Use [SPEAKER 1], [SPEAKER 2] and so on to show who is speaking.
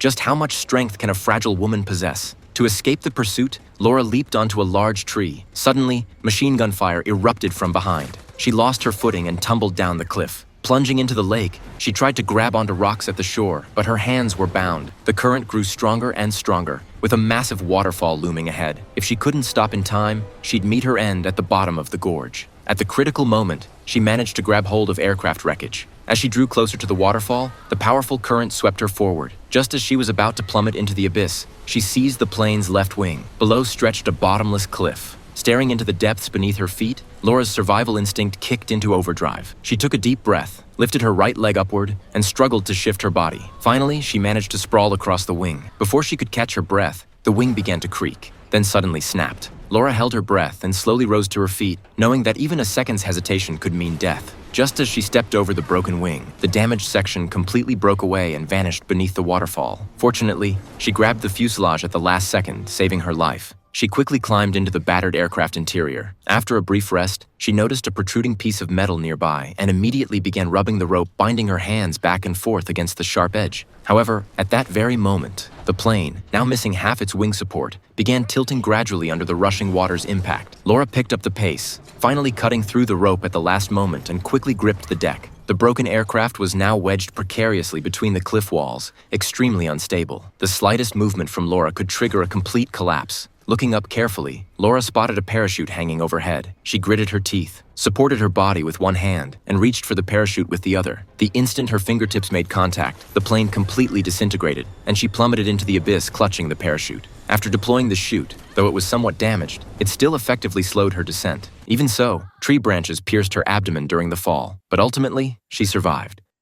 [SPEAKER 1] Just how much strength can a fragile woman possess? To escape the pursuit, Laura leaped onto a large tree. Suddenly, machine gun fire erupted from behind. She lost her footing and tumbled down the cliff. Plunging into the lake, she tried to grab onto rocks at the shore, but her hands were bound. The current grew stronger and stronger, with a massive waterfall looming ahead. If she couldn't stop in time, she'd meet her end at the bottom of the gorge. At the critical moment, she managed to grab hold of aircraft wreckage. As she drew closer to the waterfall, the powerful current swept her forward. Just as she was about to plummet into the abyss, she seized the plane's left wing. Below stretched a bottomless cliff. Staring into the depths beneath her feet, Laura's survival instinct kicked into overdrive. She took a deep breath, lifted her right leg upward, and struggled to shift her body. Finally, she managed to sprawl across the wing. Before she could catch her breath, the wing began to creak, then suddenly snapped. Laura held her breath and slowly rose to her feet, knowing that even a second's hesitation could mean death. Just as she stepped over the broken wing, the damaged section completely broke away and vanished beneath the waterfall. Fortunately, she grabbed the fuselage at the last second, saving her life. She quickly climbed into the battered aircraft interior. After a brief rest, she noticed a protruding piece of metal nearby and immediately began rubbing the rope, binding her hands back and forth against the sharp edge. However, at that very moment, the plane, now missing half its wing support, began tilting gradually under the rushing water's impact. Laura picked up the pace, finally cutting through the rope at the last moment and quickly gripped the deck. The broken aircraft was now wedged precariously between the cliff walls, extremely unstable. The slightest movement from Laura could trigger a complete collapse. Looking up carefully, Laura spotted a parachute hanging overhead. She gritted her teeth, supported her body with one hand, and reached for the parachute with the other. The instant her fingertips made contact, the plane completely disintegrated, and she plummeted into the abyss, clutching the parachute. After deploying the chute, though it was somewhat damaged, it still effectively slowed her descent. Even so, tree branches pierced her abdomen during the fall, but ultimately, she survived.